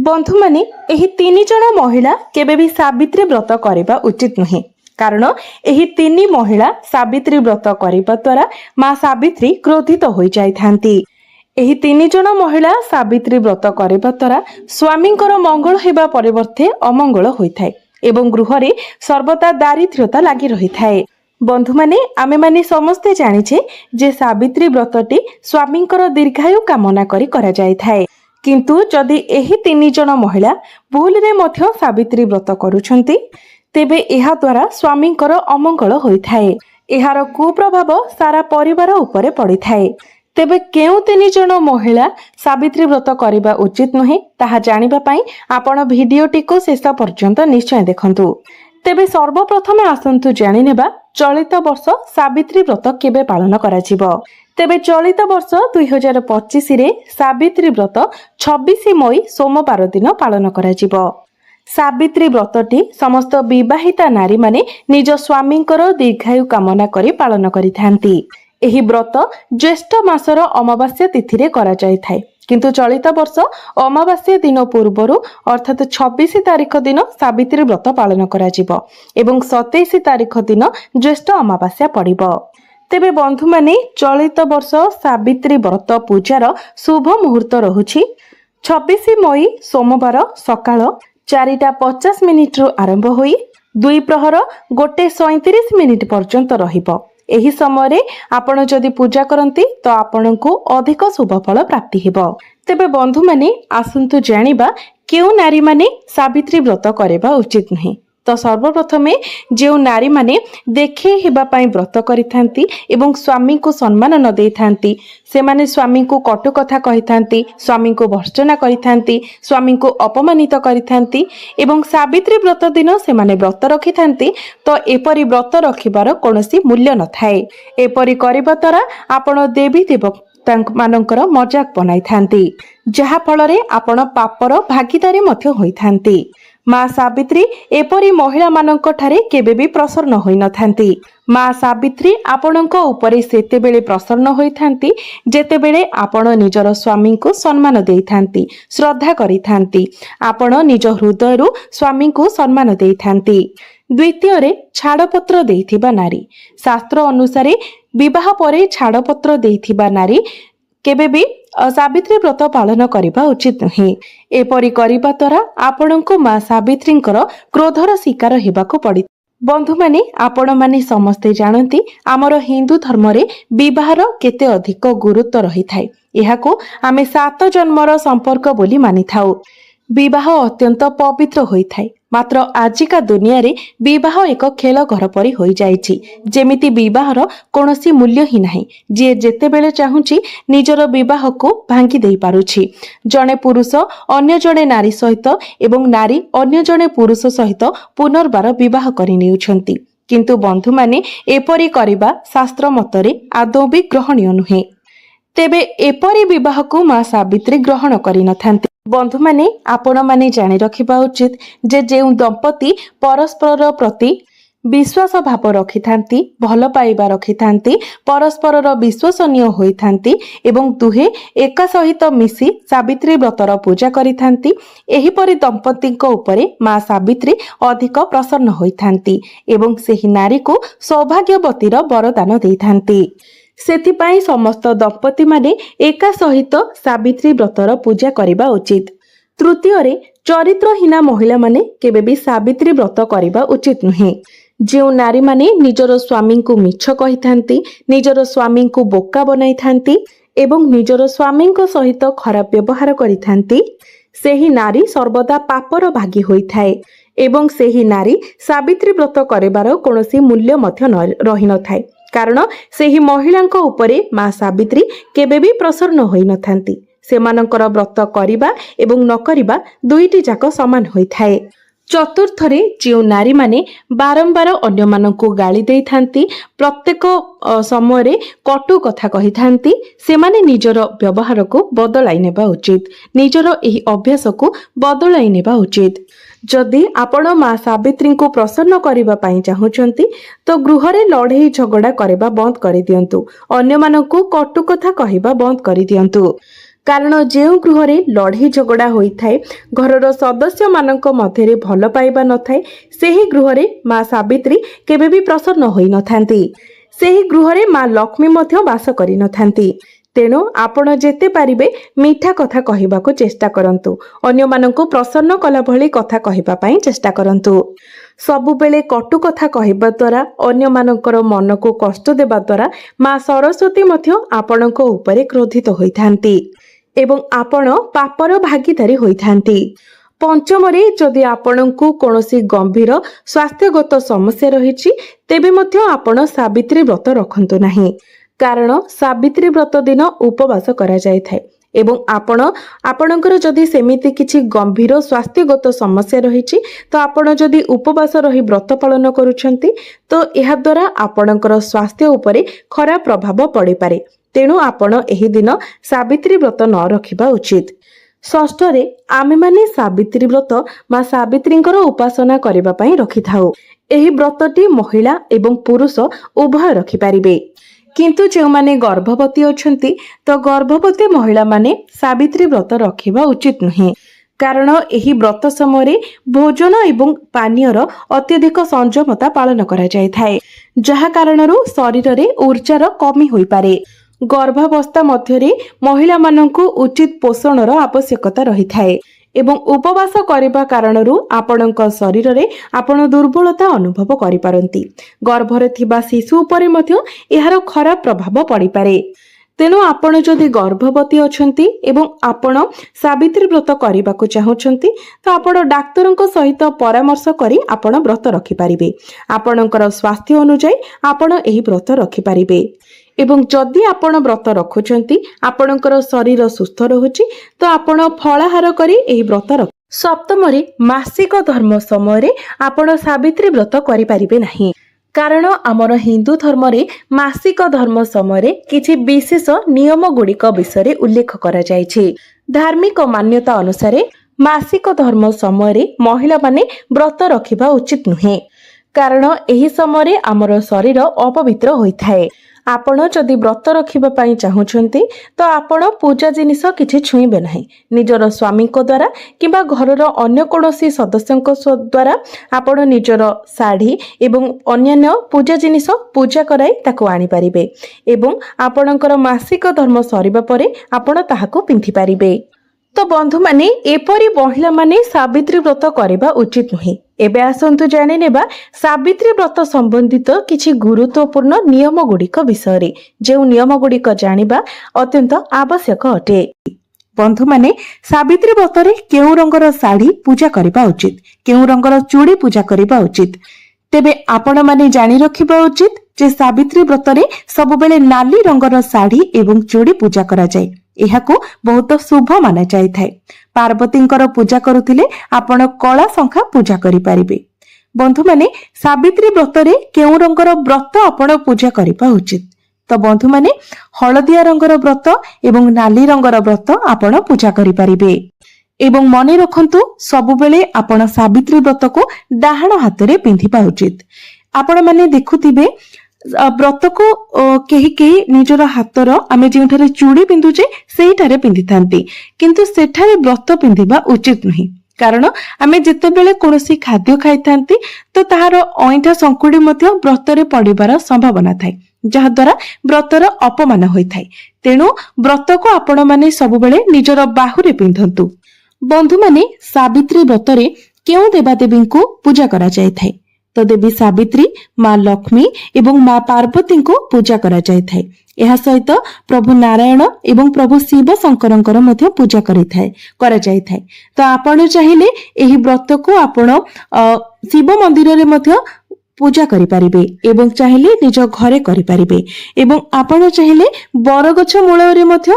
बंधु माने एही तीन जण महिला केबे भी सावित्री व्रत करबा उचित नुहे कारण एही तीन महिला सावित्री व्रत करबा द्वारा मां सावित्री क्रोधित होई जाय थांती। एही तीन जण महिला सावित्री व्रत करबा द्वारा स्वामींकर मंगल हेबा परिवर्ते अमंगल होइथाय एवं गृहरे सर्वदा दारिद्र्यता लागि रहिथाय। बंधु माने आमे माने समस्ते जानिछे जे सावित्री व्रतटी स्वामींकर दीर्घायु कामना करी करा जाय थाए। किंतु जदि एही तीन जण महिला भूल रे मध्य सावित्री व्रत करूछंती तेबे एहा द्वारा स्वामींकर अमंगल होइथाए। एहार कुप्रभाव सारा परिवार उपरे पड़िथाए। तेबे केउ तीन जण महिला सावित्री व्रत करबा उचित नहे ताहा जानिबा पई आपण भिडियोटी को शेष पर्यंत निश्चय देखंतु। तेबे सर्वप्रथमे आसंतु जानि नेबा चलित वर्ष सावित्री व्रत केबे पालन करा जिवो। तेबे चलित वर्ष 2025 रे सावित्री व्रत 26 मई सोमवार दिन पालन करा जिवो। सावित्री व्रतटी समस्त विवाहिता नारी माने निज स्वामींकर दीर्घायु कामना करी पालन करिथांती। एही व्रत ज्येष्ठ मासर अमावास्या तिथि रे करा जाय थाए। किंतु चलित वर्ष अमावास्या दिन पूर्वरु अर्थात 26 तारिख दिन सावित्री व्रत पालन करा जिवो एवं 27 तारिख दिन ज्येष्ठ अमावास्या पड़िबो। तेबे बंधु माने चलित वर्ष सावित्री व्रत पूजार शुभ मुहूर्त रहुछि 26 मई सोमवार सकाळ 4:50 रु आरंभ होई 2 प्रहर 1:37 पर्यंत रहिबो। एही समय आपण जदि पूजा करंती तो आपनकु अधिक शुभ फल प्राप्ति हेबो। तेबे बंधु माने आसंतु जानिबा केउ नारी माने सावित्री व्रत करबा उचित नहीं। तो सर्वप्रथमे जो नारी माने देखे हेबा पई व्रत करिथांती एवं स्वामी को सम्मान न देइथांती से माने स्वामी को कटु कथा कहिथांती, स्वामी को भर्त्सना करिथांती, स्वामी को अपमानित करिथांती एवं सावित्री व्रत दिन से माने व्रत रखिथांती तो एपरि व्रत रखिबार कोनोसी मूल्य न थाए। एपरि करिबा द्वारा आपण देवी देवता मानकर मजाक बनाई थांती जहा फलरे आपण पापर भागीदारी मध्य होइथांती। मां सावित्री एपरी महिला मानक ठारे केबे भी प्रसन्न होई न थांती। मां सावित्री आपणक उपरे सेतेबेले प्रसन्न होई थांती जेतेबेले आपण निजर स्वामी को सम्मान देई थांती, श्रद्धा करी थांती, आपण निज हृदयरु स्वामी को सम्मान देई थांती। द्वितीय रे छाड़पत्र देइथिबा नारी शास्त्र अनुसारे विवाह परे छाड़पत्र देइथिबा नारी केबे भी सावित्री व्रत पालन करिबा उचित नहीं। एपरि करिबा द्वारा आपणको मां सावित्रींकर क्रोधर शिकार हेबाको पड़ी। बंधु माने आपण माने समस्ते जानती आमर हिंदू धर्म रे विवाहर केते अधिक गुरुत्व रही थाए। एहाको आमे 7 जन्मर संपर्क बोली मानि थाउ। विवाह अत्यंत पवित्र होई थाए। मात्र आजिका दुनिया रे विवाह एक खेल घर परी होई जाइछि जेमिति विवाहर कोनोसी मूल्य ही नाही। जे जेते बेले चाहुची निजर विवाह को भांगी देई पारुछि। जणे पुरुष अन्य जणे नारी सहित एवं नारी अन्य जणे पुरुष सहित पुनर्बार विवाह करि नेउछंती। किंतु बंधु माने एपरि करिबा शास्त्र मतरे आदौ भी ग्रहणीय नुहे। तेबे एपरि विवाह को मां सावित्री ग्रहण करि नथांती। बंधु माने आपण माने जानि रखिबा उचित जे जेउ दंपति परस्पर प्रति विश्वास भाव रखि थांती, भल पाइबा रखि थांती, परस्पर विश्वसनीय होई थांती एवं दुहे एका सहित मिसी सावित्री व्रतर पूजा करि थांती एही परि दंपतिक उपरे मां सावित्री अधिक प्रसन्न होई थांती एवं सेही नारी को सौभाग्यवतीर वरदान देई थांती। सेथिपाई समस्त दंपति माने एका सहित सावित्री व्रतर पूजा करिबा उचित। तृतीय रे चरित्रहीना महिला माने केबे भी सावित्री व्रत करिबा उचित नुहे। जो नारी माने निजर स्वामी को मिछ कहि थांती, निजर स्वामी को बोका बनाई थांती एवं निजर स्वामी को सहित खराब व्यवहार करि थांती सेही नारी सर्वदा पापर भागी होई थाए एवं सेही नारी सावित्री व्रत करिबार कोनोसी मूल्य मध्य रहि न थाए कारण सेही महिलांक उपरे मां सावित्री केबे भी प्रसन्न होई न थांती। सेमानंकर व्रत करिबा एवं न करिबा दुईटी जाक समान होई थाए। चतुर्थ रे जो नारी माने बारंबार अन्य मानंकु गाली देई थांती, प्रत्येक समय रे कटु कथा कहि थांती, सेमाने निजर व्यवहार को बदलाई नेबा उचित। निजर एही अभ्यास को बदलाई नेबा उचित। जदि आपण मां सावित्री को प्रसन्न करबा पई चाहुचंती तो गृह रे लड़ाई झगड़ा करबा बंद करि दियंतु। अन्य मानंकु कटु कथा कहिबा बंद करि दियंतु। କାରଣ ଯେଉଁ ଗୃହରେ ଲଢ଼େଇ ଝଗଡ଼ା ହୋଇଥାଏ, ଘରର ସଦସ୍ୟମାନଙ୍କ ମଧ୍ୟରେ ଭଲ ପାଇବା ନଥାଏ, ସେହି ଗୃହରେ ମା ସାବିତ୍ରୀ କେବେ ବି ପ୍ରସନ୍ନ ହୋଇନଥାନ୍ତି। ସେହି ଗୃହରେ ମା ଲକ୍ଷ୍ମୀ ମଧ୍ୟ ବାସ କରିନଥାନ୍ତି। ତେଣୁ ଆପଣ ଯେତେ ପାରିବେ ମିଠା କଥା କହିବାକୁ ଚେଷ୍ଟା କରନ୍ତୁ। ଅନ୍ୟମାନଙ୍କୁ ପ୍ରସନ୍ନ କଲା ଭଳି କଥା କହିବା ପାଇଁ ଚେଷ୍ଟା କରନ୍ତୁ। ସବୁବେଳେ କଟୁ କଥା କହିବା ଦ୍ୱାରା, ଅନ୍ୟମାନଙ୍କର ମନକୁ କଷ୍ଟ ଦେବା ଦ୍ୱାରା ମା ସରସ୍ୱତୀ ମଧ୍ୟ ଆପଣଙ୍କ ଉପରେ କ୍ରୋଧିତ ହୋଇଥାନ୍ତି ଏବଂ ଆପଣ ପାପର ଭାଗୀଦାରୀ ହୋଇଥାନ୍ତି। ପଞ୍ଚମରେ, ଯଦି ଆପଣଙ୍କୁ କୌଣସି ଗମ୍ଭୀର ସ୍ୱାସ୍ଥ୍ୟଗତ ସମସ୍ୟା ରହିଛି, ତେବେ ମଧ୍ୟ ଆପଣ ସାବିତ୍ରୀ ବ୍ରତ ରଖନ୍ତୁ ନାହିଁ। କାରଣ ସାବିତ୍ରୀ ବ୍ରତ ଦିନ ଉପବାସ କରାଯାଇଥାଏ ଏବଂ ଆପଣଙ୍କର ଯଦି ସେମିତି କିଛି ଗମ୍ଭୀର ସ୍ୱାସ୍ଥ୍ୟଗତ ସମସ୍ୟା ରହିଛି, ତ ଆପଣ ଯଦି ଉପବାସ ରହି ବ୍ରତ ପାଳନ କରୁଛନ୍ତି, ତ ଏହାଦ୍ୱାରା ଆପଣଙ୍କର ସ୍ୱାସ୍ଥ୍ୟ ଉପରେ ଖରାପ ପ୍ରଭାବ ପଡ଼ିପାରେ। ତେଣୁ ଆପଣ ଏହି ଦିନ ସାବିତ୍ରୀ ବ୍ରତ ନ ରଖିବା ଉଚିତ। ଷଷ୍ଠରେ, ଆମେମାନେ ସାବିତ୍ରୀ ବ୍ରତ ମା ସାବିତ୍ରୀଙ୍କର ଉପାସନା କରିବା ପାଇଁ ରଖିଥାଉ। ଏହି ବ୍ରତଟି ମହିଳା ଏବଂ ପୁରୁଷ ଉଭୟ ରଖିପାରିବେ। କିନ୍ତୁ ଯେଉଁମାନେ ଗର୍ଭବତୀ ଅଛନ୍ତି, ତ ଗର୍ଭବତୀ ମହିଳାମାନେ ସାବିତ୍ରୀ ବ୍ରତ ରଖିବା ଉଚିତ ନୁହେଁ। କାରଣ ଏହି ବ୍ରତ ସମୟରେ ଭୋଜନ ଏବଂ ପାନୀୟର ଅତ୍ୟଧିକ ସଂଯମତା ପାଳନ କରାଯାଇଥାଏ, ଯାହା କାରଣରୁ ଶରୀରରେ ଉର୍ଜାର କମି ହୋଇପାରେ। ଗର୍ଭାବସ୍ଥା ମଧ୍ୟରେ ମହିଳାମାନଙ୍କୁ ଉଚିତ ପୋଷଣର ଆବଶ୍ୟକତା ରହିଥାଏ ଏବଂ ଉପବାସ କରିବା କାରଣରୁ ଆପଣଙ୍କ ଶରୀରରେ ଆପଣ ଦୁର୍ବଳତା ଅନୁଭବ କରିପାରନ୍ତି। ଗର୍ଭରେ ଥିବା ଶିଶୁ ଉପରେ ମଧ୍ୟ ଏହାର ଖରାପ ପ୍ରଭାବ ପଡ଼ିପାରେ। ତେଣୁ ଆପଣ ଯଦି ଗର୍ଭବତୀ ଅଛନ୍ତି ଏବଂ ଆପଣ ସାବିତ୍ରୀ ବ୍ରତ କରିବାକୁ ଚାହୁଁଛନ୍ତି, ତ ଆପଣ ଡାକ୍ତରଙ୍କ ସହିତ ପରାମର୍ଶ କରି ଆପଣ ବ୍ରତ ରଖିପାରିବେ। ଆପଣଙ୍କର ସ୍ୱାସ୍ଥ୍ୟ ଅନୁଯାୟୀ ଆପଣ ଏହି ବ୍ରତ ରଖିପାରିବେ। ଏବଂ ଯଦି ଆପଣ ବ୍ରତ ରଖୁଛନ୍ତି, ଆପଣଙ୍କର ଶରୀର ସୁସ୍ଥ ରହୁଛି, ତ ଆପଣ ଫଳାହାର କରି ଏହି ବ୍ରତ ରଖ। ସପ୍ତମରେ, ମାସିକ ଧର୍ମ ସମୟରେ ଆପଣ ସାବିତ୍ରୀ ବ୍ରତ କରିପାରିବେ ନାହିଁ। କାରଣ ଆମର ହିନ୍ଦୁ ଧର୍ମରେ ମାସିକ ଧର୍ମ ସମୟରେ କିଛି ବିଶେଷ ନିୟମ ଗୁଡ଼ିକ ବିଷୟରେ ଉଲ୍ଲେଖ କରାଯାଇଛି। ଧାର୍ମିକ ମାନ୍ୟତା ଅନୁସାରେ ମାସିକ ଧର୍ମ ସମୟରେ ମହିଳାମାନେ ବ୍ରତ ରଖିବା ଉଚିତ ନୁହେଁ। କାରଣ ଏହି ସମୟରେ ଆମର ଶରୀର ଅପବିତ୍ର ହୋଇଥାଏ। ଆପଣ ଯଦି ବ୍ରତ ରଖିବା ପାଇଁ ଚାହୁଁଛନ୍ତି, ତ ଆପଣ ପୂଜା ଜିନିଷ କିଛି ଛୁଇଁବେ ନାହିଁ। ନିଜର ସ୍ୱାମୀଙ୍କ ଦ୍ୱାରା କିମ୍ବା ଘରର ଅନ୍ୟ କୌଣସି ସଦସ୍ୟଙ୍କ ଦ୍ୱାରା ଆପଣ ନିଜର ଶାଢ଼ୀ ଏବଂ ଅନ୍ୟାନ୍ୟ ପୂଜା ଜିନିଷ ପୂଜା କରାଇ ତାକୁ ଆଣିପାରିବେ ଏବଂ ଆପଣଙ୍କର ମାସିକ ଧର୍ମ ସରିବା ପରେ ଆପଣ ତାହାକୁ ପିନ୍ଧିପାରିବେ। ତ ବନ୍ଧୁମାନେ, ଏପରି ମହିଳାମାନେ ସାବିତ୍ରୀ ବ୍ରତ କରିବା ଉଚିତ ନୁହେଁ। ଏବେ ଆସନ୍ତୁ ଜାଣିନେବା ସାବିତ୍ରୀ ବ୍ରତ ସମ୍ବନ୍ଧିତ କିଛି ଗୁରୁତ୍ୱପୂର୍ଣ୍ଣ ନିୟମ ଗୁଡ଼ିକ ବିଷୟରେ, ଯେଉଁ ନିୟମ ଗୁଡ଼ିକ ଜାଣିବା ଅତ୍ୟନ୍ତ ଆବଶ୍ୟକ ଅଟେ। ବନ୍ଧୁମାନେ, ସାବିତ୍ରୀ ବ୍ରତରେ କେଉଁ ରଙ୍ଗର ଶାଢ଼ୀ ପୂଜା କରିବା ଉଚିତ, କେଉଁ ରଙ୍ଗର ଚୁଡ଼ି ପୂଜା କରିବା ଉଚିତ? ତେବେ ଆପଣମାନେ ଜାଣି ରଖିବା ଉଚିତ ଯେ ସାବିତ୍ରୀ ବ୍ରତରେ ସବୁବେଳେ ନାଲି ରଙ୍ଗର ଶାଢ଼ୀ ଏବଂ ଚୁଡ଼ି ପୂଜା କରାଯାଏ। ଏହାକୁ ବହୁତ ଶୁଭ ମାନାଯାଇଥାଏ। ପାର୍ବତୀଙ୍କର ପୂଜା କରୁଥିଲେ ଆପଣ କଳା ଶଙ୍ଖା ପୂଜା କରିପାରିବେ। ବନ୍ଧୁମାନେ, ସାବିତ୍ରୀ ବ୍ରତରେ କେଉଁ ରଙ୍ଗର ବ୍ରତ ଆପଣ ପୂଜା କରିବା ଉଚିତ? ତ ବନ୍ଧୁମାନେ, ହଳଦିଆ ରଙ୍ଗର ବ୍ରତ ଏବଂ ନାଲି ରଙ୍ଗର ବ୍ରତ ଆପଣ ପୂଜା କରିପାରିବେ। ଏବଂ ମନେ ରଖନ୍ତୁ, ସବୁବେଳେ ଆପଣ ସାବିତ୍ରୀ ବ୍ରତକୁ ଡାହାଣ ହାତରେ ପିନ୍ଧିବା ଉଚିତ। ଆପଣମାନେ ଦେଖୁଥିବେ, ବ୍ରତକୁ କେହି କେହି ନିଜର ହାତର ଆମେ ଯେଉଁଠାରେ ଚୁଡ଼ି ପିନ୍ଧୁଛେ ସେଇଠାରେ ପିନ୍ଧିଥାନ୍ତି, କିନ୍ତୁ ସେଠାରେ ବ୍ରତ ପିନ୍ଧିବା ଉଚିତ ନୁହେଁ। କାରଣ ଆମେ ଯେତେବେଳେ କୌଣସି ଖାଦ୍ୟ ଖାଇଥାନ୍ତି, ତ ତାହାର ଅଇଁଠା ସଙ୍କୁଡ଼ି ମଧ୍ୟ ବ୍ରତରେ ପଡ଼ିବାର ସମ୍ଭାବନା ଥାଏ, ଯାହାଦ୍ୱାରା ବ୍ରତର ଅପମାନ ହୋଇଥାଏ। ତେଣୁ ବ୍ରତକୁ ଆପଣମାନେ ସବୁବେଳେ ନିଜର ବାହୁରେ ପିନ୍ଧନ୍ତୁ। ବନ୍ଧୁମାନେ, ସାବିତ୍ରୀ ବ୍ରତରେ କେଉଁ ଦେବାଦେବୀଙ୍କୁ ପୂଜା କରାଯାଇଥାଏ? ତ ଦେବୀ ସାବିତ୍ରୀ, ମା ଲକ୍ଷ୍ମୀ ଏବଂ ମା ପାର୍ବତୀଙ୍କୁ ପୂଜା କରାଯାଇଥାଏ। ଏହା ସହିତ ପ୍ରଭୁ ନାରାୟଣ ଏବଂ ପ୍ରଭୁ ଶିବ ଶଙ୍କରଙ୍କର ମଧ୍ୟ ପୂଜା କରାଯାଇଥାଏ। ତ ଆପଣ ଚାହିଁଲେ ଏହି ବ୍ରତକୁ ଆପଣ ଶିବ ମନ୍ଦିରରେ ମଧ୍ୟ ପୂଜା କରିପାରିବେ ଏବଂ ଚାହିଁଲେ ନିଜ ଘରେ କରିପାରିବେ ଏବଂ ଆପଣ ଚାହିଁଲେ ବରଗଛ ମୂଳରେ ମଧ୍ୟ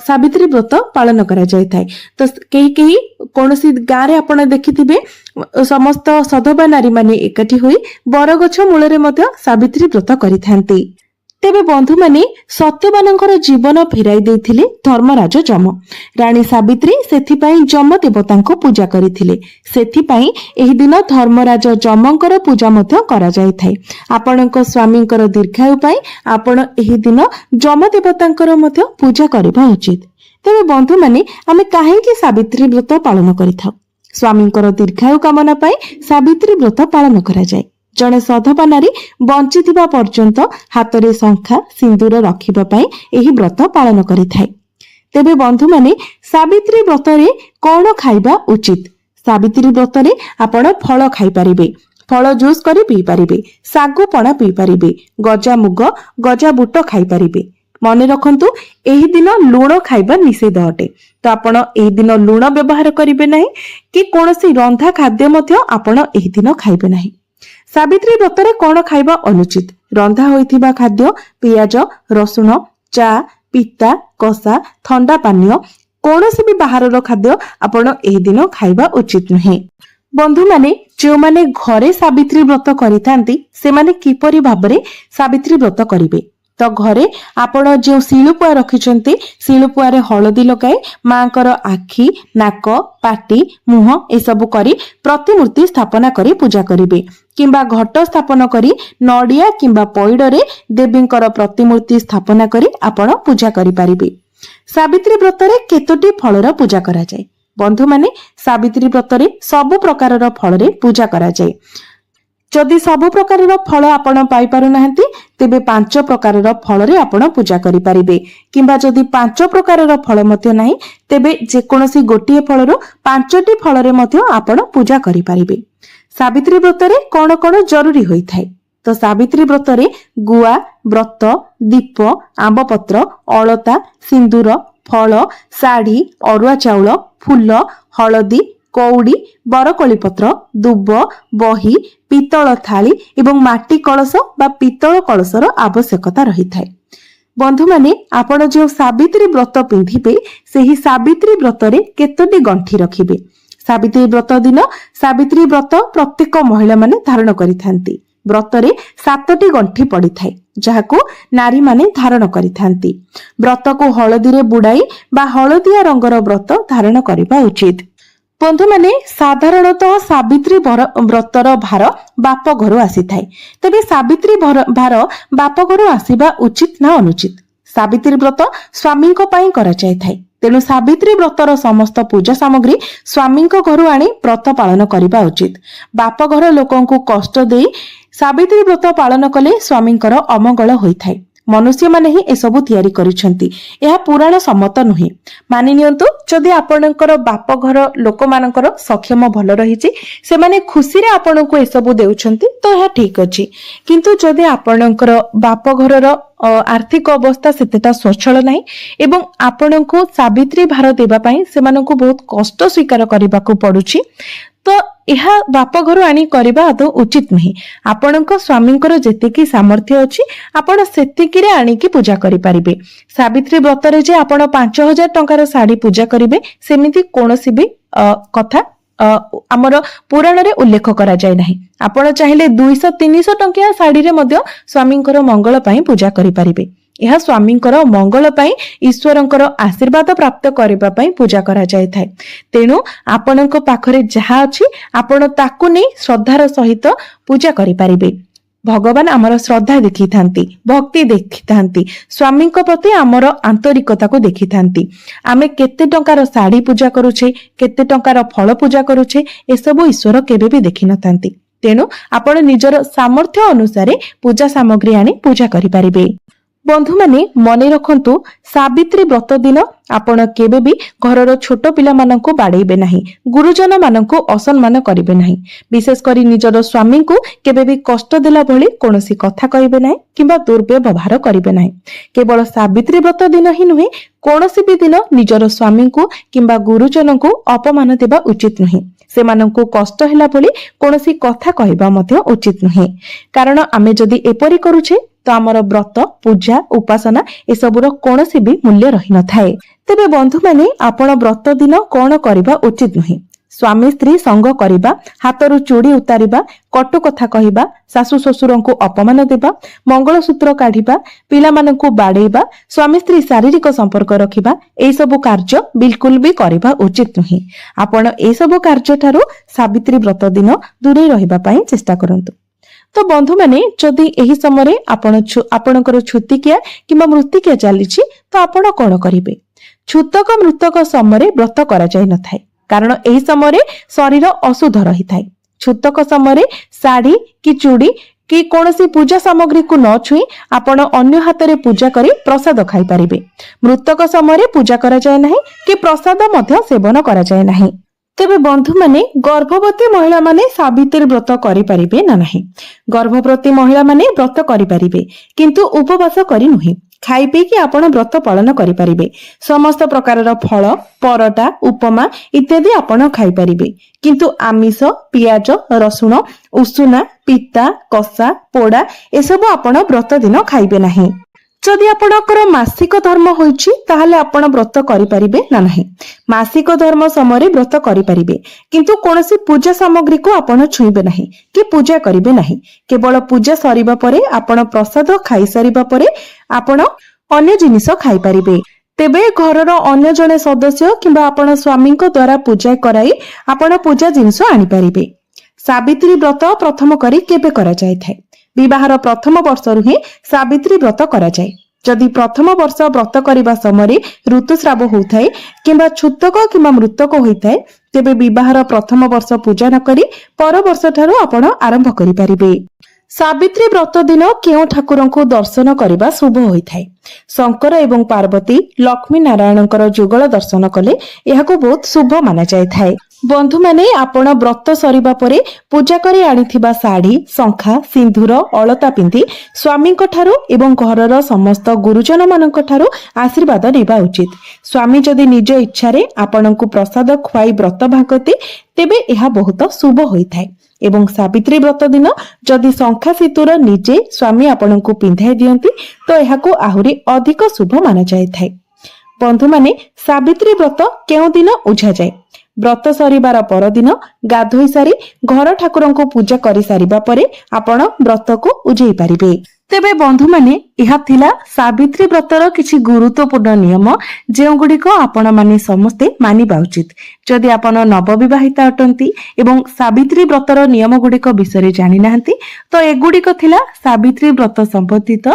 ସାବିତ୍ରୀ ବ୍ରତ ପାଳନ କରାଯାଇଥାଏ। ତ କେହି କୌଣସି ଗାଁରେ ଆପଣ ଦେଖିଥିବେ, ସମସ୍ତ ସଧବା ନାରୀ ମାନେ ଏକାଠି ହୋଇ ବରଗଛ ମୂଳରେ ମଧ୍ୟ ସାବିତ୍ରୀ ବ୍ରତ କରିଥାନ୍ତି। ତେବେ ବନ୍ଧୁମାନେ, ସତ୍ୟବାନଙ୍କର ଜୀବନ ଫେରାଇ ଦେଇଥିଲେ ଧର୍ମରାଜ ଯମ। ରାଣୀ ସାବିତ୍ରୀ ସେଥିପାଇଁ ଯମ ଦେବତାଙ୍କୁ ପୂଜା କରିଥିଲେ। ସେଥିପାଇଁ ଏହି ଦିନ ଧର୍ମରାଜ ଯମଙ୍କର ପୂଜା ମଧ୍ୟ କରାଯାଇଥାଏ। ଆପଣଙ୍କ ସ୍ୱାମୀଙ୍କର ଦୀର୍ଘାୟୁ ପାଇଁ ଆପଣ ଏହି ଦିନ ଯମ ଦେବତାଙ୍କର ମଧ୍ୟ ପୂଜା କରିବା ଉଚିତ। ତେବେ ବନ୍ଧୁମାନେ ଆମେ କାହିଁକି ସାବିତ୍ରୀ ବ୍ରତ ପାଳନ କରିଥାଉ? ସ୍ୱାମୀଙ୍କର ଦୀର୍ଘାୟୁ କାମନା ପାଇଁ ସାବିତ୍ରୀ ବ୍ରତ ପାଳନ କରାଯାଏ। ଜଣେ ସଧବା ନାରୀ ବଞ୍ଚିଥିବା ପର୍ଯ୍ୟନ୍ତ ହାତରେ ଶଙ୍ଖା ସିନ୍ଦୁର ରଖିବା ପାଇଁ ଏହି ବ୍ରତ ପାଳନ କରିଥାଏ। ତେବେ ବନ୍ଧୁମାନେ ସାବିତ୍ରୀ ବ୍ରତରେ କଣ ଖାଇବା ଉଚିତ? ସାବିତ୍ରୀ ବ୍ରତରେ ଆପଣ ଫଳ ଖାଇପାରିବେ, ଫଳ ଜୁସ୍ କରି ପିଇପାରିବେ, ଶାଗୁ ପଣା ପିଇପାରିବେ, ଗଜା ମୁଗ ଗଜା ବୁଟ ଖାଇପାରିବେ। ମନେ ରଖନ୍ତୁ, ଏହି ଦିନ ଲୁଣ ଖାଇବା ନିଷେଧ ଅଟେ। ତ ଆପଣ ଏହି ଦିନ ଲୁଣ ବ୍ୟବହାର କରିବେ ନାହିଁ କି କୌଣସି ରନ୍ଧା ଖାଦ୍ୟ ମଧ୍ୟ ଆପଣ ଏହି ଦିନ ଖାଇବେ ନାହିଁ। ସାବିତ୍ରୀ ବ୍ରତରେ କଣ ଖାଇବା ଅନୁଚିତ? ରନ୍ଧା ହୋଇଥିବା ଖାଦ୍ୟ, ପିଆଜ, ରସୁଣ, ଚା, ପିତା, କଷା, ଥଣ୍ଡା ପାନୀୟ, କୌଣସି ବି ବାହାରର ଖାଦ୍ୟ ଆପଣ ଏହି ଦିନ ଖାଇବା ଉଚିତ ନୁହେଁ। ବନ୍ଧୁମାନେ, ଯେଉଁମାନେ ଘରେ ସାବିତ୍ରୀ ବ୍ରତ କରିଥାନ୍ତି ସେମାନେ କିପରି ଭାବରେ ସାବିତ୍ରୀ ବ୍ରତ କରିବେ? ତ ଘରେ ଆପଣ ଯେଉଁ ଶିଳୁପୁଆ ରଖିଛନ୍ତି, ଶିଳୁପୁଆରେ ହଳଦୀ ଲଗାଇ ମାଙ୍କର ଆଖି, ନାକ, ପାଟି, ମୁହଁ ଏସବୁ କରି ପ୍ରତିମୂର୍ତ୍ତି ସ୍ଥାପନା କରି ପୂଜା କରିବେ। କିମ୍ବା ଘଟ ସ୍ଥାପନ କରି ନଡିଆ କିମ୍ବା ପଇଡରେ ଦେବୀଙ୍କର ପ୍ରତିମୂର୍ତ୍ତି ସ୍ଥାପନା କରି ଆପଣ ପୂଜା କରିପାରିବେ। ସାବିତ୍ରୀ ବ୍ରତରେ କେତୋଟି ଫଳର ପୂଜା କରାଯାଏ? ବନ୍ଧୁମାନେ, ସାବିତ୍ରୀ ବ୍ରତରେ ସବୁ ପ୍ରକାରର ଫଳରେ ପୂଜା କରାଯାଏ। ଯଦି ସବୁ ପ୍ରକାରର ଫଳ ଆପଣ ପାଇପାରୁନାହାନ୍ତି, ତେବେ 5 ପ୍ରକାରର ଫଳରେ ଆପଣ ପୂଜା କରିପାରିବେ। କିମ୍ବା ଯଦି 5 ପ୍ରକାରର ଫଳ ମଧ୍ୟ ନାହିଁ, ତେବେ ଯେକୌଣସି ଗୋଟିଏ ଫଳରୁ 5ଟି ଫଳରେ ମଧ୍ୟ ଆପଣ ପୂଜା କରିପାରିବେ। ସାବିତ୍ରୀ ବ୍ରତରେ କଣ କଣ ଜରୁରୀ ହୋଇଥାଏ? ତ ସାବିତ୍ରୀ ବ୍ରତରେ ଗୁଆ, ବ୍ରତ, ଦୀପ, ଆମ୍ବପତ୍ର, ଅଳତା, ସିନ୍ଦୁର, ଫଳ, ଶାଢୀ, ଅରୁଆ ଚାଉଳ, ଫୁଲ, ହଳଦୀ, କଉଡି, ବରକୋଳି ପତ୍ର, ଦୁବ, ବହି, ପିତ୍ତଳ ଥାଳି ଏବଂ ମାଟି କଳସ ବା ପିତ୍ତଳ କଳସର ଆବଶ୍ୟକତା ରହିଥାଏ। ବନ୍ଧୁମାନେ, ଆପଣ ଯେଉଁ ସାବିତ୍ରୀ ବ୍ରତ ପିନ୍ଧିବେ, ସେହି ସାବିତ୍ରୀ ବ୍ରତରେ କେତୋଟି ଗଣ୍ଠି ରଖିବେ? ସାବିତ୍ରୀ ବ୍ରତ ଦିନ ସାବିତ୍ରୀ ବ୍ରତ ପ୍ରତ୍ୟେକ ମହିଳାମାନେ ଧାରଣ କରିଥାନ୍ତି। ବ୍ରତରେ 7ଟି ଗଣ୍ଠି ପଡିଥାଏ, ଯାହାକୁ ନାରୀମାନେ ଧାରଣ କରିଥାନ୍ତି। ବ୍ରତକୁ ହଳଦୀରେ ବୁଡାଇ ବା ହଳଦିଆ ରଙ୍ଗର ବ୍ରତ ଧାରଣ କରିବା ଉଚିତ। ବନ୍ଧୁମାନେ, ସାଧାରଣତଃ ସାବିତ୍ରୀ ବ୍ରତର ଭାର ବାପ ଘରୁ ଆସିଥାଏ। ତେବେ ସାବିତ୍ରୀ ଭାର ବାପ ଘରୁ ଆସିବା ଉଚିତ ନା ଅନୁଚିତ? ସାବିତ୍ରୀ ବ୍ରତ ସ୍ୱାମୀଙ୍କ ପାଇଁ କରାଯାଇଥାଏ। ତେଣୁ ସାବିତ୍ରୀ ବ୍ରତର ସମସ୍ତ ପୂଜା ସାମଗ୍ରୀ ସ୍ୱାମୀଙ୍କ ଘରୁ ଆଣି ବ୍ରତ ପାଳନ କରିବା ଉଚିତ। ବାପ ଘର ଲୋକଙ୍କୁ କଷ୍ଟ ଦେଇ ସାବିତ୍ରୀ ବ୍ରତ ପାଳନ କଲେ ସ୍ୱାମୀଙ୍କର ଅମଙ୍ଗଳ ହୋଇଥାଏ। ମନୁଷ୍ୟମାନେ ହିଁ ଏସବୁ ତିଆରି କରିଛନ୍ତି, ଏହା ପୁରାଣ ସମ୍ମତ ନୁହେଁ। ମାନି ନିଅନ୍ତୁ, ଯଦି ଆପଣଙ୍କର ବାପ ଘର ଲୋକମାନଙ୍କର ସକ୍ଷମ ଭଲ ରହିଛି, ସେମାନେ ଖୁସିରେ ଆପଣଙ୍କୁ ଏସବୁ ଦେଉଛନ୍ତି, ତ ଏହା ଠିକ ଅଛି। କିନ୍ତୁ ଯଦି ଆପଣଙ୍କର ବାପ ଘରର ଆର୍ଥିକ ଅବସ୍ଥା ସେତେଟା ସ୍ୱଚ୍ଛଳ ନାହିଁ ଏବଂ ଆପଣଙ୍କୁ ସାବିତ୍ରୀ ଭାର ଦେବା ପାଇଁ ସେମାନଙ୍କୁ ବହୁତ କଷ୍ଟ ସ୍ୱୀକାର କରିବାକୁ ପଡୁଛି, ତ ଏହା ବାପ ଘରୁ ଆଣି କରିବା ଆଦୌ ଉଚିତ ନୁହେଁ। ଆପଣଙ୍କ ସ୍ୱାମୀଙ୍କର ଯେତିକି ସାମର୍ଥ୍ୟ ଅଛି, ଆପଣ ସେତିକିରେ ଆଣିକି ପୂଜା କରିପାରିବେ। ସାବିତ୍ରୀ ବ୍ରତରେ ଯେ ଆପଣ 5,000 ଟଙ୍କାର ଶାଢୀ ପୂଜା କରିବେ, ସେମିତି କୌଣସି ବି କଥା ଆମର ପୁରାଣରେ ଉଲ୍ଲେଖ କରାଯାଏ ନାହିଁ। ଆପଣ ଚାହିଁଲେ 200-300 ଟଙ୍କିଆ ଶାଢୀରେ ମଧ୍ୟ ସ୍ୱାମୀଙ୍କର ମଙ୍ଗଳ ପାଇଁ ପୂଜା କରିପାରିବେ। ଏହା ସ୍ୱାମୀଙ୍କର ମଙ୍ଗଳ ପାଇଁ, ଈଶ୍ୱରଙ୍କର ଆଶୀର୍ବାଦ ପ୍ରାପ୍ତ କରିବା ପାଇଁ ପୂଜା କରାଯାଇଥାଏ। ତେଣୁ ଆପଣଙ୍କ ପାଖରେ ଯାହା ଅଛି ଆପଣ ତାକୁ ନେଇ ଶ୍ରଦ୍ଧାର ସହିତ ପୂଜା କରିପାରିବେ। ଭଗବାନ ଆମର ଶ୍ରଦ୍ଧା ଦେଖିଥାନ୍ତି, ଭକ୍ତି ଦେଖିଥାନ୍ତି, ସ୍ୱାମୀଙ୍କ ପ୍ରତି ଆମର ଆନ୍ତରିକତାକୁ ଦେଖିଥାନ୍ତି। ଆମେ କେତେ ଟଙ୍କାର ଶାଢୀ ପୂଜା କରୁଛେ, କେତେ ଟଙ୍କାର ଫଳ ପୂଜା କରୁଛେ, ଏସବୁ ଈଶ୍ୱର କେବେ ବି ଦେଖିନଥାନ୍ତି। ତେଣୁ ଆପଣ ନିଜର ସାମର୍ଥ୍ୟ ଅନୁସାରେ ପୂଜା ସାମଗ୍ରୀ ଆଣି ପୂଜା କରିପାରିବେ। ବନ୍ଧୁମାନେ, ମନେ ରଖନ୍ତୁ, ସାବିତ୍ରୀ ବ୍ରତ ଦିନ ଆପଣ କେବେ ବି ଘରର ଛୋଟ ପିଲାମାନଙ୍କୁ ବାଡେଇବେ ନାହିଁ, ଗୁରୁଜନ ମାନଙ୍କୁ ଅସମ୍ମାନ କରିବେ ନାହିଁ। ବିଶେଷ କରି ନିଜର ସ୍ୱାମୀଙ୍କୁ କେବେ ବି କଷ୍ଟ ଦେଲା ଭଳି କୌଣସି କଥା କହିବେ ନାହିଁ କିମ୍ବା ଦୁର୍ବ୍ୟବହାର କରିବେ ନାହିଁ। କେବଳ ସାବିତ୍ରୀ ବ୍ରତ ଦିନ ହିଁ ନୁହେଁ, କୌଣସି ବି ଦିନ ନିଜର ସ୍ୱାମୀଙ୍କୁ କିମ୍ବା ଗୁରୁଜନଙ୍କୁ ଅପମାନ ଦେବା ଉଚିତ ନୁହେଁ। ସେମାନଙ୍କୁ କଷ୍ଟ ହେଲା ଭଳି କୌଣସି କଥା କହିବା ମଧ୍ୟ ଉଚିତ ନୁହେଁ। କାରଣ ଆମେ ଯଦି ଏପରି କରୁଛେ, ତ ଆମର ବ୍ରତ, ପୂଜା, ଉପାସନା ଏସବୁର କୌଣସି ବି ମୂଲ୍ୟ ରହିନଥାଏ। ତେବେ ବନ୍ଧୁମାନେ, ଆପଣ ବ୍ରତ ଦିନ କଣ କରିବା ଉଚିତ ନୁହେଁ? ସ୍ୱାମୀ ସ୍ତ୍ରୀ ସଙ୍ଗ କରିବା, ହାତରୁ ଚୁଡ଼ି ଉତାରିବା, କଟୁ କଥା କହିବା, ଶାଶୁ ଶ୍ୱଶୁରଙ୍କୁ ଅପମାନ ଦେବା, ମଙ୍ଗଳସୂତ୍ର କାଢିବା, ପିଲାମାନଙ୍କୁ ବାଡେଇବା, ସ୍ୱାମୀ ସ୍ତ୍ରୀ ଶାରୀରିକ ସମ୍ପର୍କ ରଖିବା, ଏସବୁ କାର୍ଯ୍ୟ ବିଲକୁଲ ବି କରିବା ଉଚିତ ନୁହେଁ। ଆପଣ ଏସବୁ କାର୍ଯ୍ୟଠାରୁ ସାବିତ୍ରୀ ବ୍ରତ ଦିନ ଦୂରେଇ ରହିବା ପାଇଁ ଚେଷ୍ଟା କରନ୍ତୁ। ତ ବନ୍ଧୁମାନେ, ଯଦି ଏହି ସମୟରେ ଆପଣଙ୍କର ଛୁତିକିଆ କିମ୍ବା ମୃତ୍ତିକିଆ ଚାଲିଛି, ତ ଆପଣ କଣ କରିବେ? ଛୁତକ ମୃତକ ସମୟରେ ବ୍ରତ କରାଯାଇ ନଥାଏ, କାରଣ ଏହି ସମୟରେ ଶରୀର ଅଶୁଦ୍ଧ ରହିଥାଏ। ଛୁତକ ସମୟରେ ଶାଢୀ କି ଚୁଡ଼ି କି କୌଣସି ପୂଜା ସାମଗ୍ରୀକୁ ନ ଛୁଇଁ ଆପଣ ଅନ୍ୟ ହାତରେ ପୂଜା କରି ପ୍ରସାଦ ଖାଇପାରିବେ। ମୃତକ ସମୟରେ ପୂଜା କରାଯାଏ ନାହିଁ କି ପ୍ରସାଦ ମଧ୍ୟ ସେବନ କରାଯାଏ ନାହିଁ। ତେବେ ବନ୍ଧୁମାନେ, ଗର୍ଭବତୀ ମହିଳାମାନେ ସାବିତ୍ରୀ ବ୍ରତ କରିପାରିବେ ନା ନାହିଁ? ଗର୍ଭବତୀ ମହିଳାମାନେ ବ୍ରତ କରିପାରିବେ, କିନ୍ତୁ ଉପବାସ କରି ନୁହେଁ। ଖାଇ ପିଇକି ଆପଣ ବ୍ରତ ପାଳନ କରିପାରିବେ। ସମସ୍ତ ପ୍ରକାରର ଫଳ, ପରଟା, ଉପମା ଇତ୍ୟାଦି ଆପଣ ଖାଇପାରିବେ, କିନ୍ତୁ ଆମିଷ, ପିଆଜ, ରସୁଣ, ଉଷୁନା, ପିତା, କଷା, ପୋଡା ଏସବୁ ଆପଣ ବ୍ରତ ଦିନ ଖାଇବେ ନାହିଁ। ଯଦି ଆପଣଙ୍କର ମାସିକ ଧର୍ମ ହୋଇଛି ତାହେଲେ ଆପଣ ବ୍ରତ କରିପାରିବେ ନା ନାହିଁ? ମାସିକ ଧର୍ମ ସମୟରେ ବ୍ରତ କରିପାରିବେ, କିନ୍ତୁ କୌଣସି ପୂଜା ସାମଗ୍ରୀକୁ ଆପଣ ଛୁଇଁବେ ନାହିଁ କି ପୂଜା କରିବେ ନାହିଁ। କେବଳ ପୂଜା ସରିବା ପରେ ଆପଣ ପ୍ରସାଦ ଖାଇସାରିବା ପରେ ଆପଣ ଅନ୍ୟ ଜିନିଷ ଖାଇପାରିବେ। ତେବେ ଘରର ଅନ୍ୟ ଜଣେ ସଦସ୍ୟ କିମ୍ବା ଆପଣ ସ୍ୱାମୀଙ୍କ ଦ୍ୱାରା ପୂଜା କରାଇ ଆପଣ ପୂଜା ଜିନିଷ ଆଣିପାରିବେ। ସାବିତ୍ରୀ ବ୍ରତ ପ୍ରଥମ କରି କେବେ କରାଯାଇଥାଏ? ବିବାହର ପ୍ରଥମ ବର୍ଷରୁ ହିଁ ସାବିତ୍ରୀ ବ୍ରତ କରାଯାଏ। ଯଦି ପ୍ରଥମ ବର୍ଷ ବ୍ରତ କରିବା ସମୟରେ ଋତୁସ୍ରାବ ହୋଇଥାଏ କିମ୍ବା ଛୁତକ କିମ୍ବା ମୃତକ ହୋଇଥାଏ, ତେବେ ବିବାହର ପ୍ରଥମ ବର୍ଷ ପୂଜା ନ କରି ପର ବର୍ଷ ଠାରୁ ଆପଣ ଆରମ୍ଭ କରିପାରିବେ। ସାବିତ୍ରୀ ବ୍ରତ ଦିନ କେଉଁ ଠାକୁରଙ୍କୁ ଦର୍ଶନ କରିବା ଶୁଭ ହୋଇଥାଏ? ଶଙ୍କର ଏବଂ ପାର୍ବତୀ, ଲକ୍ଷ୍ମୀ ନାରାୟଣଙ୍କର ଯୁଗଳ ଦର୍ଶନ କଲେ ଏହାକୁ ବହୁତ ଶୁଭ ମାନାଯାଇଥାଏ। ବନ୍ଧୁମାନେ, ଆପଣ ବ୍ରତ ସରିବା ପରେ ପୂଜା କରି ଆଣିଥିବା ଶାଢୀ, ଶଙ୍ଖା, ସିନ୍ଦୁର, ଅଳତା ପିନ୍ଧି ସ୍ୱାମୀଙ୍କ ଠାରୁ ଏବଂ ଘରର ସମସ୍ତ ଗୁରୁଜନ ମାନଙ୍କ ଠାରୁ ଆଶୀର୍ବାଦ ନେବା ଉଚିତ। ସ୍ୱାମୀ ଯଦି ନିଜ ଇଚ୍ଛାରେ ଆପଣଙ୍କୁ ପ୍ରସାଦ ଖୁଆଇ ବ୍ରତ ଭାଙ୍ଗନ୍ତି, ତେବେ ଏହା ବହୁତ ଶୁଭ ହୋଇଥାଏ। ଏବଂ ସାବିତ୍ରୀ ବ୍ରତ ଦିନ ଯଦି ଶଙ୍ଖା ସିନ୍ଦୁର ନିଜେ ସ୍ୱାମୀ ଆପଣଙ୍କୁ ପିନ୍ଧାଇ ଦିଅନ୍ତି, ତ ଏହାକୁ ଆହୁରି ଅଧିକ ଶୁଭ ମାନାଯାଇଥାଏ। ବନ୍ଧୁମାନେ, ସାବିତ୍ରୀ ବ୍ରତ କେଉଁ ଦିନ ଉଝାଯାଏ? ବ୍ରତ ସରିବାର ପରଦିନ ଗାଧୋଇ ସାରି ଘର ଠାକୁରଙ୍କୁ ପୂଜା କରି ସାରିବା ପରେ ଆପଣ ବ୍ରତକୁ ଉଝେଇ ପାରିବେ। ତେବେ ବନ୍ଧୁମାନେ, ଏହା ଥିଲା ସାବିତ୍ରୀ ବ୍ରତର କିଛି ଗୁରୁତ୍ୱପୂର୍ଣ୍ଣ ନିୟମ, ଯେଉଁଗୁଡ଼ିକ ଆପଣମାନେ ସମସ୍ତେ ମାନିବା ଉଚିତ। ଯଦି ଆପଣ ନବବିବାହିତା ଅଟନ୍ତି ଏବଂ ସାବିତ୍ରୀ ବ୍ରତର ନିୟମ ଗୁଡ଼ିକ ବିଷୟରେ ଜାଣିନାହାନ୍ତି, ତ ଏଗୁଡ଼ିକ ଥିଲା ସାବିତ୍ରୀ ବ୍ରତ ସମ୍ବନ୍ଧିତ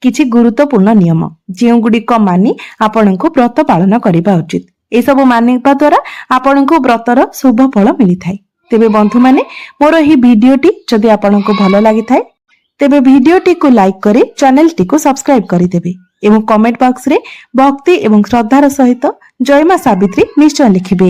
କିଛି ଗୁରୁତ୍ୱପୂର୍ଣ୍ଣ ନିୟମ, ଯେଉଁଗୁଡ଼ିକ ମାନି ଆପଣଙ୍କୁ ବ୍ରତ ପାଳନ କରିବା ଉଚିତ। ଏସବୁ ମାନିବା ଦ୍ୱାରା ଆପଣଙ୍କୁ ବ୍ରତର ଶୁଭ ଫଳ ମିଳିଥାଏ। ତେବେ ବନ୍ଧୁମାନେ, ମୋର ଏହି ଭିଡିଓଟି ଯଦି ଆପଣଙ୍କୁ ଭଲ ଲାଗିଥାଏ, ତେବେ ଭିଡିଓଟିକୁ ଲାଇକ୍ କରି ଚ୍ୟାନେଲଟିକୁ ସବସ୍କ୍ରାଇବ କରିଦେବେ ଏବଂ କମେଣ୍ଟ ବକ୍ସରେ ଭକ୍ତି ଏବଂ ଶ୍ରଦ୍ଧାର ସହିତ ଜୟ ମା ସାବିତ୍ରୀ ନିଶ୍ଚୟ ଲେଖିବେ।